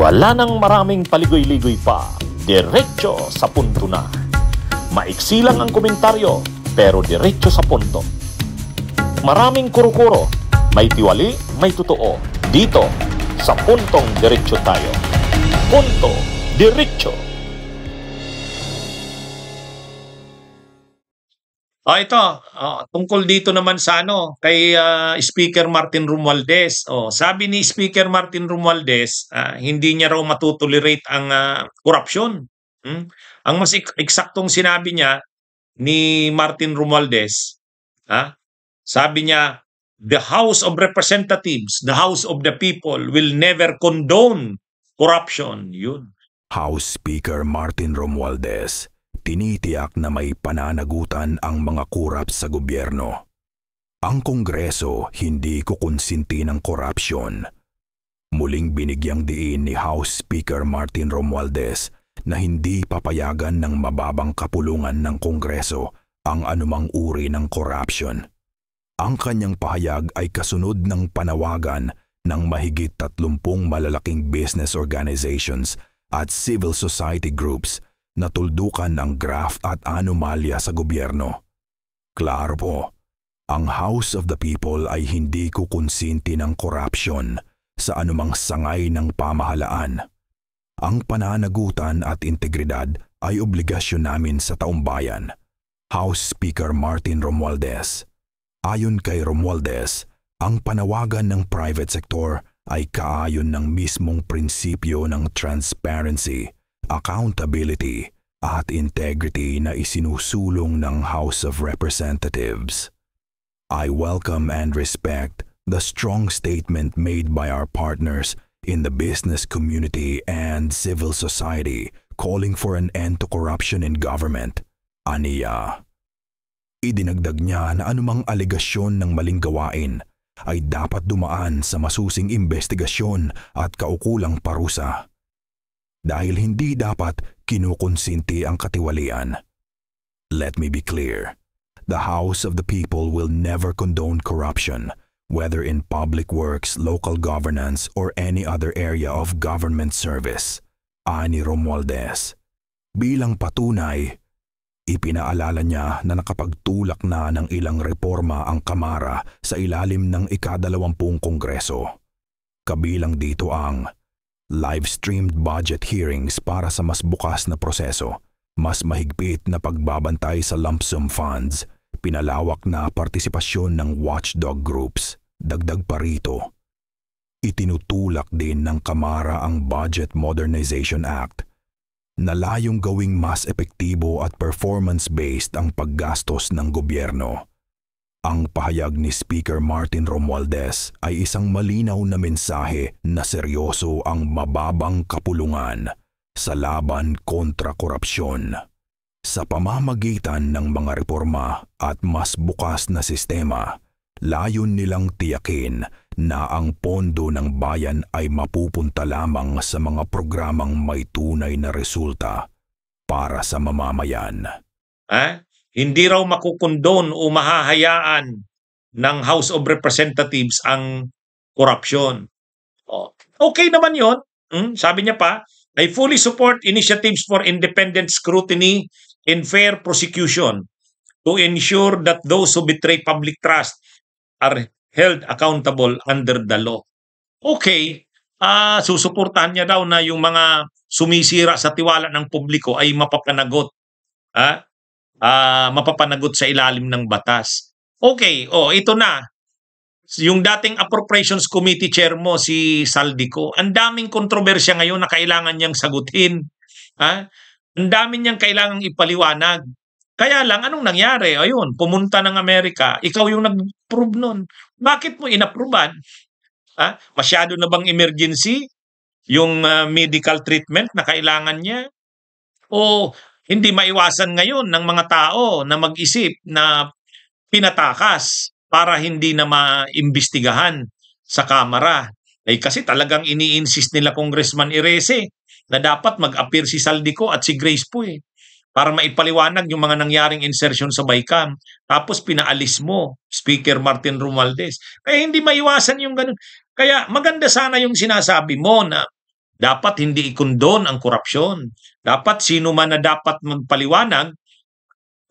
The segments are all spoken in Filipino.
Wala nang maraming paligoy-ligoy pa, diretso sa punto na. Maiksi lang ang komentaryo, pero diretso sa punto. Maraming kuro-kuro, may tiwali, may totoo. Dito, sa puntong diretso tayo. Punto, diretso. Ito, tungkol dito naman sa kay Speaker Martin Romualdez. Sabi ni Speaker Martin Romualdez, hindi niya raw matutolerate ang korupsyon. Ang mas eksaktong sinabi niya ni Martin Romualdez, sabi niya, the House of Representatives, the House of the People will never condone corruption. Yun. House Speaker Martin Romualdez, tinitiyak na may pananagutan ang mga kurap sa gobyerno. Ang Kongreso hindi kukonsinti ng korupsyon. Muling binigyang diin ni House Speaker Martin Romualdez na hindi papayagan ng mababang kapulungan ng Kongreso ang anumang uri ng korupsyon. Ang kanyang pahayag ay kasunod ng panawagan ng mahigit 30 malalaking business organizations at civil society groups na tuldukan ng graft at anomalya sa gobyerno. Klaro po, ang House of the People ay hindi kukonsinti ng korupsyon sa anumang sangay ng pamahalaan. Ang pananagutan at integridad ay obligasyon namin sa taumbayan. House Speaker Martin Romualdez. Ayon kay Romualdez, ang panawagan ng private sector ay kaayon ng mismong prinsipyo ng transparency, accountability at integrity na isinusulong ng House of Representatives. I welcome and respect the strong statement made by our partners in the business community and civil society calling for an end to corruption in government, aniya. Idinagdag niya na anumang alegasyon ng maling gawain ay dapat dumaan sa masusing investigasyon at kaukulang parusa. Dahil hindi dapat kinukonsinti ang katiwalian. Let me be clear, the House of the People will never condone corruption, whether in public works, local governance, or any other area of government service, ani Romualdez. Bilang patunay, ipinaalala niya na nakapagtulak na ng ilang reforma ang Kamara sa ilalim ng ika-20 Kongreso. Kabilang dito ang live-streamed budget hearings para sa mas bukas na proseso, mas mahigpit na pagbabantay sa lump sum funds, pinalawak na partisipasyon ng watchdog groups, dagdag pa rito. Itinutulak din ng Kamara ang Budget Modernization Act na layong gawing mas epektibo at performance-based ang paggastos ng gobyerno. Ang pahayag ni Speaker Martin Romualdez ay isang malinaw na mensahe na seryoso ang mababang kapulungan sa laban kontra korupsyon. Sa pamamagitan ng mga reforma at mas bukas na sistema, layon nilang tiyakin na ang pondo ng bayan ay mapupunta lamang sa mga programang may tunay na resulta para sa mamamayan. Hindi raw makukondon o mahahayaan ng House of Representatives ang korupsyon. Okay naman yon. Sabi niya pa, I fully support initiatives for independent scrutiny and fair prosecution to ensure that those who betray public trust are held accountable under the law. Okay, susuportahan niya daw na yung mga sumisira sa tiwala ng publiko ay mapapanagot. Mapapanagot sa ilalim ng batas. Okay, ito na. Yung dating Appropriations Committee Chair mo, si Saldico, ang daming kontrobersya ngayon na kailangan niyang sagutin. Ang daming niyang kailangang ipaliwanag. Kaya lang, anong nangyari? Ayun, pumunta ng Amerika, ikaw yung nag-approve nun. Bakit mo inapprovean? Masyado na bang emergency yung medical treatment na kailangan niya? O hindi maiwasan ngayon ng mga tao na mag-isip na pinatakas para hindi na maimbestigahan sa Kamara. Kasi talagang ini-insist nila Congressman Erese na dapat mag-appear si Saldico at si Grace Poe para maipaliwanag yung mga nangyaring insertion sa BICAM. Tapos pinaalis mo, Speaker Martin Romualdez. Kaya hindi maiwasan yung ganun. Kaya maganda sana yung sinasabi mo na Dapat hindi ikondon ang korupsyon. Dapat sino man na dapat magpaliwanag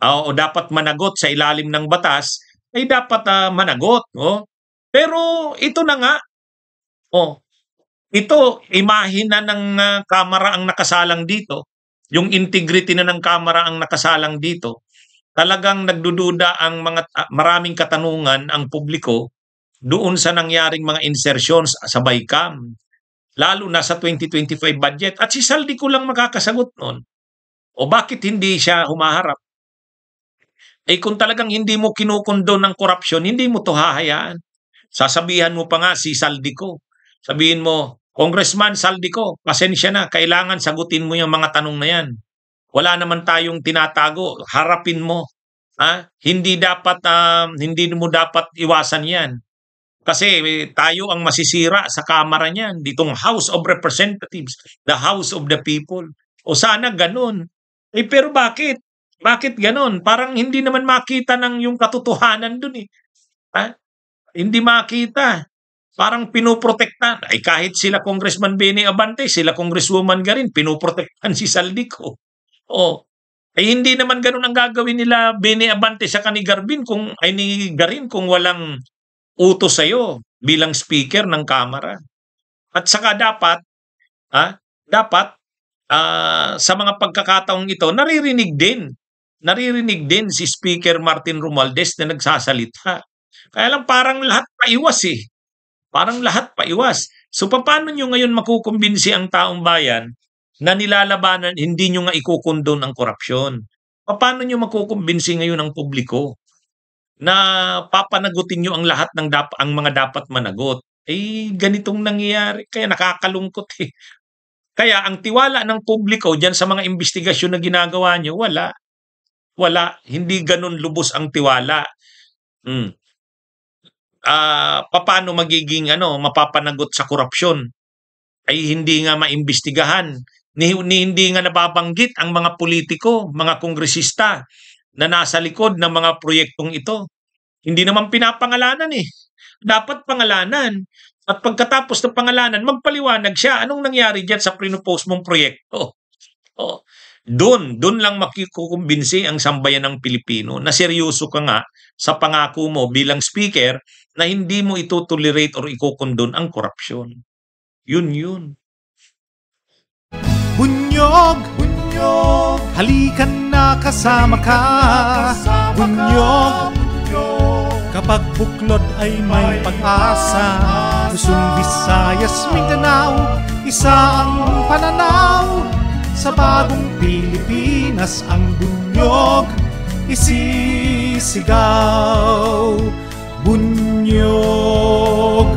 o dapat managot sa ilalim ng batas ay dapat managot. Oh. Pero ito na nga, oh, ito, imahe na ng kamera ang nakasalang dito. Yung integrity na ng kamera ang nakasalang dito. Talagang nagdududa ang maraming katanungan ang publiko doon sa nangyaring mga insertions sa BICAM. Lalo na sa 2025 budget. At si Saldico lang makakasagot nun. O bakit hindi siya humaharap? Eh kung talagang hindi mo kinukondon ng korupsyon, hindi mo to hahayaan. Sasabihan mo pa nga si Saldico. Sabihin mo, Congressman Saldico, pasensya na, kailangan sagutin mo yung mga tanong na yan. Wala naman tayong tinatago, harapin mo. Hindi mo dapat iwasan yan. Kasi tayo ang masisira sa kamara niyan, ditong House of Representatives, the House of the People. O sana ganun. Eh pero bakit? Bakit ganun? Parang hindi naman makita ng yung katotohanan dun eh. Hindi makita. Parang pinoprotektan. Ay kahit sila Congressman Benny Abante, sila Congresswoman Garin, pinoprotektan si Saldico. Ay hindi naman ganun ang gagawin nila Benny Abante sa ni Garin kung walang utos sa'yo bilang speaker ng Kamara. At saka dapat sa mga pagkakataong ito, naririnig din si Speaker Martin Romualdez na nagsasalita. Kaya lang parang lahat paiwas eh. Parang lahat paiwas. So paano nyo ngayon makukumbinsi ang taong bayan na nilalabanan, hindi nyo nga ikukondon ang korupsyon? Paano nyo makukumbinsi ngayon ang publiko na papanagutin nyo ang lahat ng ang mga dapat managot? Eh, ganitong nangyayari. Kaya nakakalungkot eh. Kaya ang tiwala ng publiko dyan sa mga investigasyon na ginagawa nyo, wala. Wala. Hindi ganun lubos ang tiwala. Paano magiging mapapanagot sa korupsyon? Ay hindi nga maimbestigahan. Hindi nga nababanggit ang mga politiko, mga kongresista na nasa likod ng mga proyektong ito. Hindi naman pinapangalanan eh. Dapat pangalanan. At pagkatapos ng pangalanan, magpaliwanag siya. Anong nangyari dyan sa pinupose mong proyekto? Doon lang makikukumbinsi ang sambayan ng Pilipino na seryoso ka nga sa pangako mo bilang speaker na hindi mo ito-tolerate or ikukondon ang korupsyon. Yun. Bunyog, halikan na kasama ka. Bunyog, kapag buklod ay may pag-asa. Luzon, Visayas, Mindanao, isa ang pananaw. Sa bagong Pilipinas ang bunyog isisigaw. Bunyog,